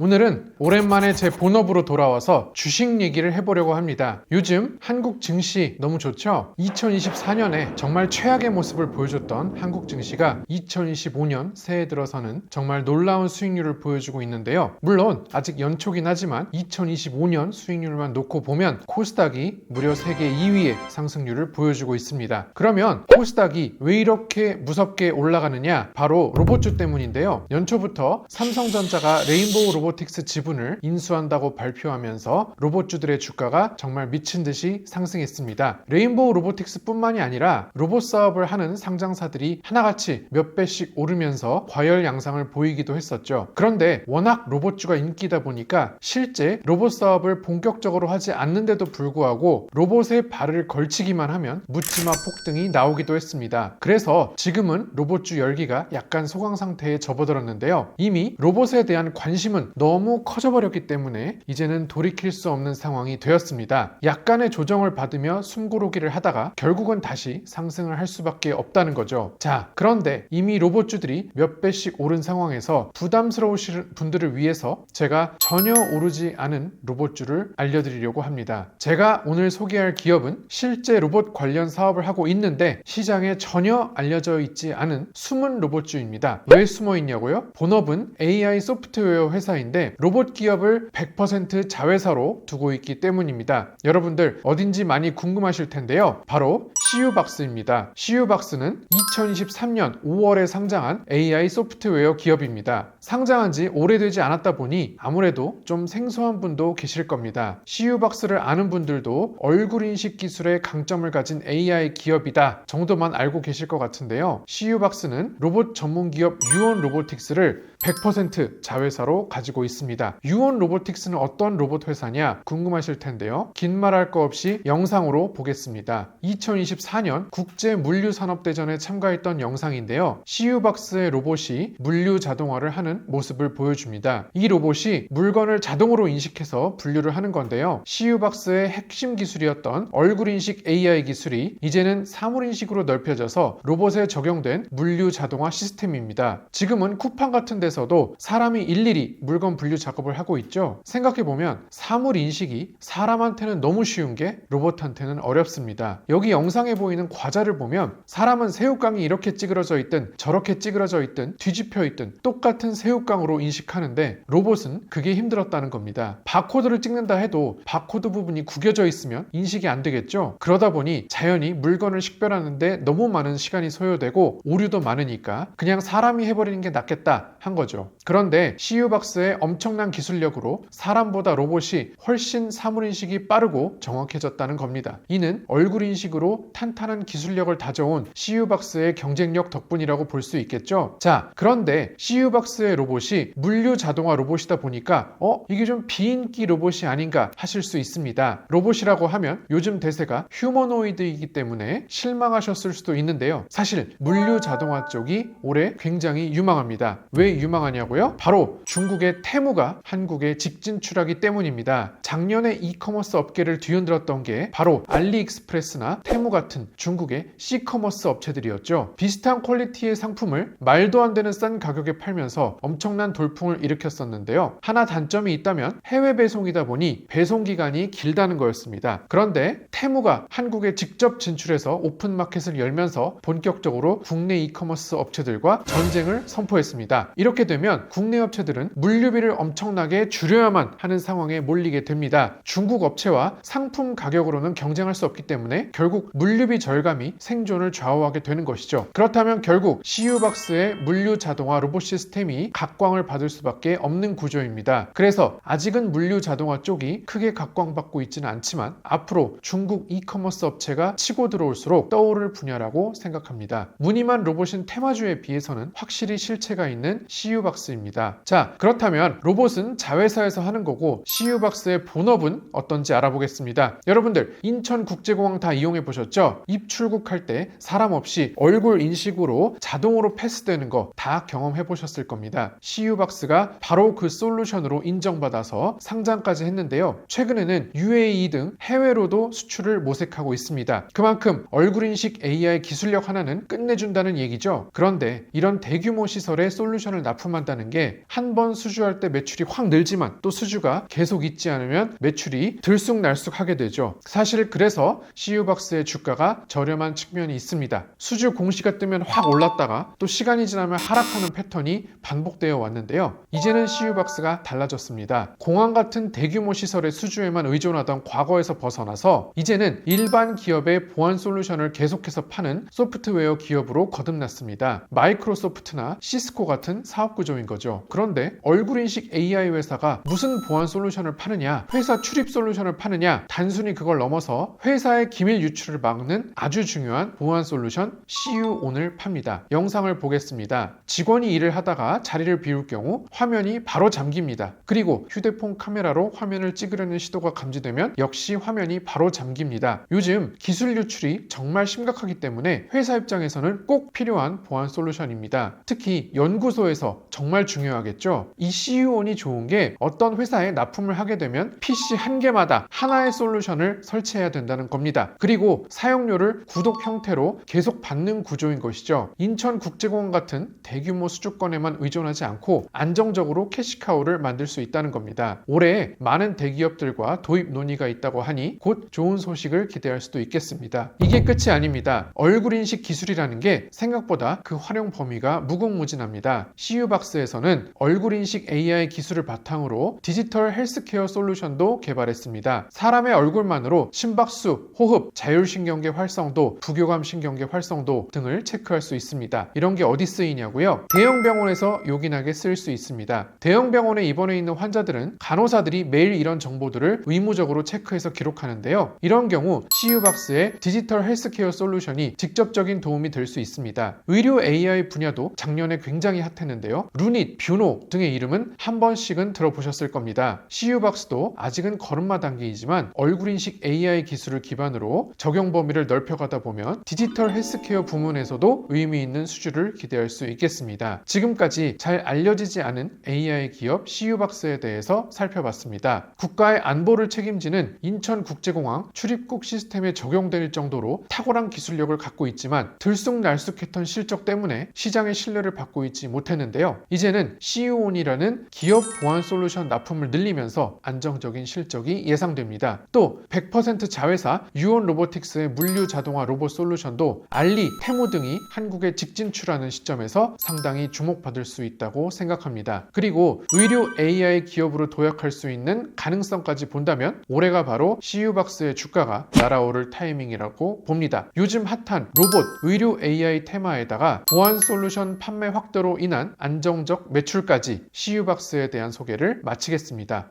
오늘은 오랜만에 제 본업으로 돌아와서 주식 얘기를 해보려고 합니다. 요즘 한국 증시 너무 좋죠? 2024년에 정말 최악의 모습을 보여줬던 한국 증시가 2025년 새해 들어서는 정말 놀라운 수익률을 보여주고 있는데요. 물론 아직 연초긴 하지만 2025년 수익률만 놓고 보면 코스닥이 무려 세계 2위의 상승률을 보여주고 있습니다. 그러면 코스닥이 왜 이렇게 무섭게 올라가느냐? 바로 로봇주 때문인데요. 연초부터 삼성전자가 레인보우 로보틱스 지분을 인수한다고 발표하면서 로봇주들의 주가가 정말 미친 듯이 상승했습니다. 레인보우 로보틱스 뿐만이 아니라 로봇 사업을 하는 상장사들이 하나같이 몇 배씩 오르면서 과열 양상을 보이기도 했었죠. 그런데 워낙 로봇주가 인기다 보니까 실제 로봇 사업을 본격적으로 하지 않는데도 불구하고 로봇에 발을 걸치기만 하면 묻지마 폭등이 나오기도 했습니다. 그래서 지금은 로봇주 열기가 약간 소강 상태에 접어들었는데요. 이미 로봇에 대한 관심은 너무 커져버렸기 때문에 이제는 돌이킬 수 없는 상황이 되었습니다. 약간의 조정을 받으며 숨고르기를 하다가 결국은 다시 상승을 할 수밖에 없다는 거죠. 자, 그런데 이미 로봇주들이 몇 배씩 오른 상황에서 부담스러우신 분들을 위해서 제가 전혀 오르지 않은 로봇주를 알려드리려고 합니다. 제가 오늘 소개할 기업은 실제 로봇 관련 사업을 하고 있는데 시장에 전혀 알려져 있지 않은 숨은 로봇주입니다. 왜 숨어 있냐고요? 본업은 AI 소프트웨어 회사인데 로봇 기업을 100% 자회사로 두고 있기 때문입니다. 여러분들 어딘지 많이 궁금하실 텐데요. 바로 CU박스입니다. CU박스는 2023년 5월에 상장한 AI 소프트웨어 기업입니다. 상장한 지 오래되지 않았다 보니 아무래도 좀 생소한 분도 계실 겁니다. CU박스를 아는 분들도 얼굴 인식 기술의 강점을 가진 AI 기업이다 정도만 알고 계실 것 같은데요. CU박스는 로봇 전문 기업 유온 로보틱스를 100% 자회사로 가지고 있습니다. 유온 로보틱스는 어떤 로봇 회사냐 궁금하실 텐데요. 긴 말할 거 없이 영상으로 보겠습니다. 2024년 국제물류산업대전에 참가했던 영상인데요. CU박스의 로봇이 물류 자동화를 하는 모습을 보여줍니다. 이 로봇이 물건을 자동으로 인식해서 분류를 하는 건데요. CU박스의 핵심 기술이었던 얼굴인식 AI 기술이 이제는 사물인식으로 넓혀져서 로봇에 적용된 물류 자동화 시스템입니다. 지금은 쿠팡 같은 데서도 사람이 일일이 물건 분류 작업을 하고 있죠. 생각해보면 사물인식이 사람한테는 너무 쉬운 게 로봇한테는 어렵습니다. 여기 영상에 보이는 과자를 보면 사람은 새우깡이 이렇게 찌그러져 있든 저렇게 찌그러져 있든 뒤집혀 있든 똑같은 새우깡으로 인식하는데 로봇은 그게 힘들었다는 겁니다. 바코드를 찍는다 해도 바코드 부분이 구겨져 있으면 인식이 안 되겠죠. 그러다 보니 자연히 물건을 식별하는데 너무 많은 시간이 소요되고 오류도 많으니까 그냥 사람이 해버리는 게 낫겠다 한 거죠. 그런데 CU박스의 엄청난 기술력으로 사람보다 로봇이 훨씬 사물인식이 빠르고 정확해졌다는 겁니다. 이는 얼굴인식으로 탄탄한 기술력을 다져온 CU박스의 경쟁력 덕분이라고 볼 수 있겠죠. 자, 그런데 CU박스의 로봇이 물류 자동화 로봇이다 보니까 이게 좀 비인기 로봇이 아닌가 하실 수 있습니다. 로봇이라고 하면 요즘 대세가 휴머노이드이기 때문에 실망하셨을 수도 있는데요. 사실 물류 자동화 쪽이 올해 굉장히 유망합니다. 왜 유망하냐고요? 바로 중국의 테무가 한국에 직진출하기 때문입니다. 작년에 이커머스 업계를 뒤흔들었던 게 바로 알리익스프레스나 테무 같은 중국의 C커머스 업체들이었죠. 비슷한 퀄리티의 상품을 말도 안 되는 싼 가격에 팔면서 엄청난 돌풍을 일으켰었는데요. 하나 단점이 있다면 해외 배송이다 보니 배송 기간이 길다는 거였습니다. 그런데 테무가 한국에 직접 진출해서 오픈마켓을 열면서 본격적으로 국내 이커머스 업체들과 전쟁을 선포했습니다. 이렇게 되면 국내 업체들은 물류비를 엄청나게 줄여야만 하는 상황에 몰리게 됩니다. 중국 업체와 상품 가격으로는 경쟁할 수 없기 때문에 결국 물류비 절감이 생존을 좌우하게 되는 것이죠. 그렇다면 결국 CU박스의 물류 자동화 로봇 시스템이 각광을 받을 수밖에 없는 구조입니다. 그래서 아직은 물류 자동화 쪽이 크게 각광받고 있지는 않지만 앞으로 중국 이커머스 업체가 치고 들어올수록 떠오를 분야라고 생각합니다. 무늬만 로봇인 테마주에 비해서는 확실히 실체가 있는 CU박스입니다. 자, 그렇다면 로봇은 자회사에서 하는 거고 CU박스의 본업은 어떤지 알아보겠습니다. 여러분들 인천국제공항 다 이용해 보셨죠? 그쵸? 입 출국할 때 사람 없이 얼굴 인식으로 자동으로 패스되는 거 다 경험해 보셨을 겁니다. CU박스가 바로 그 솔루션으로 인정받아서 상장까지 했는데요. 최근에는 UAE 등 해외로도 수출을 모색하고 있습니다. 그만큼 얼굴 인식 AI 기술력 하나는 끝내준다는 얘기죠. 그런데 이런 대규모 시설에 솔루션을 납품한다는 게 한 번 수주할 때 매출이 확 늘지만 또 수주가 계속 있지 않으면 매출이 들쑥날쑥하게 되죠. 사실 그래서 CU박스의 주가가 저렴한 측면이 있습니다. 수주 공시가 뜨면 확 올랐다가 또 시간이 지나면 하락하는 패턴이 반복되어 왔는데요. 이제는 CU박스가 달라졌습니다. 공항 같은 대규모 시설의 수주에만 의존하던 과거에서 벗어나서 이제는 일반 기업의 보안 솔루션을 계속해서 파는 소프트웨어 기업으로 거듭났습니다. 마이크로소프트나 시스코 같은 사업 구조인 거죠. 그런데 얼굴 인식 AI 회사가 무슨 보안 솔루션을 파느냐, 회사 출입 솔루션을 파느냐, 단순히 그걸 넘어서 회사의 기밀 유출을 막는 아주 중요한 보안 솔루션 CU온을 팝니다. 영상을 보겠습니다. 직원이 일을 하다가 자리를 비울 경우 화면이 바로 잠깁니다. 그리고 휴대폰 카메라로 화면을 찍으려는 시도가 감지되면 역시 화면이 바로 잠깁니다. 요즘 기술 유출이 정말 심각하기 때문에 회사 입장에서는 꼭 필요한 보안 솔루션입니다. 특히 연구소에서 정말 중요하겠죠. 이 CU온이 좋은 게 어떤 회사에 납품을 하게 되면 PC 한 개마다 하나의 솔루션을 설치해야 된다는 겁니다. 그리고 사용료를 구독 형태로 계속 받는 구조인 것이죠. 인천국제공항 같은 대규모 수주권에만 의존하지 않고 안정적으로 캐시카우를 만들 수 있다는 겁니다. 올해 많은 대기업들과 도입 논의가 있다고 하니 곧 좋은 소식을 기대할 수도 있겠습니다. 이게 끝이 아닙니다. 얼굴 인식 기술이라는 게 생각보다 그 활용 범위가 무궁무진합니다. CU박스에서는 얼굴 인식 AI 기술을 바탕으로 디지털 헬스케어 솔루션도 개발했습니다. 사람의 얼굴만으로 심박수, 호흡, 자율신경계 활성도, 부교감 신경계 활성도 등을 체크할 수 있습니다. 이런 게 어디 쓰이냐고요? 대형 병원에서 요긴하게 쓸 수 있습니다. 대형 병원에 입원해 있는 환자들은 간호사들이 매일 이런 정보들을 의무적으로 체크해서 기록하는데요. 이런 경우 CU박스의 디지털 헬스케어 솔루션이 직접적인 도움이 될 수 있습니다. 의료 AI 분야도 작년에 굉장히 핫했는데요. 루닛, 뷰노 등의 이름은 한 번씩은 들어보셨을 겁니다. CU박스도 아직은 걸음마 단계이지만 얼굴 인식 AI 기술을 기반으로 적용 범위를 넓혀가다 보면 디지털 헬스케어 부문에서도 의미 있는 수주를 기대할 수 있겠습니다. 지금까지 잘 알려지지 않은 AI 기업 CU박스에 대해서 살펴봤습니다. 국가의 안보를 책임지는 인천국제공항 출입국 시스템에 적용될 정도로 탁월한 기술력을 갖고 있지만 들쑥날쑥했던 실적 때문에 시장의 신뢰를 받고 있지 못했는데요. 이제는 CU온이라는 기업 보안 솔루션 납품을 늘리면서 안정적인 실적이 예상됩니다. 또 100% 자회사 유온 로보틱스의 물류 자동화 로봇 솔루션도 알리, 테무 등이 한국에 직진출하는 시점에서 상당히 주목받을 수 있다고 생각합니다. 그리고 의료 AI 기업으로 도약할 수 있는 가능성까지 본다면 올해가 바로 CU박스의 주가가 날아오를 타이밍이라고 봅니다. 요즘 핫한 로봇, 의료 AI 테마에다가 보안 솔루션 판매 확대로 인한 안정적 매출까지 CU박스에 대한 소개를 마치겠습니다.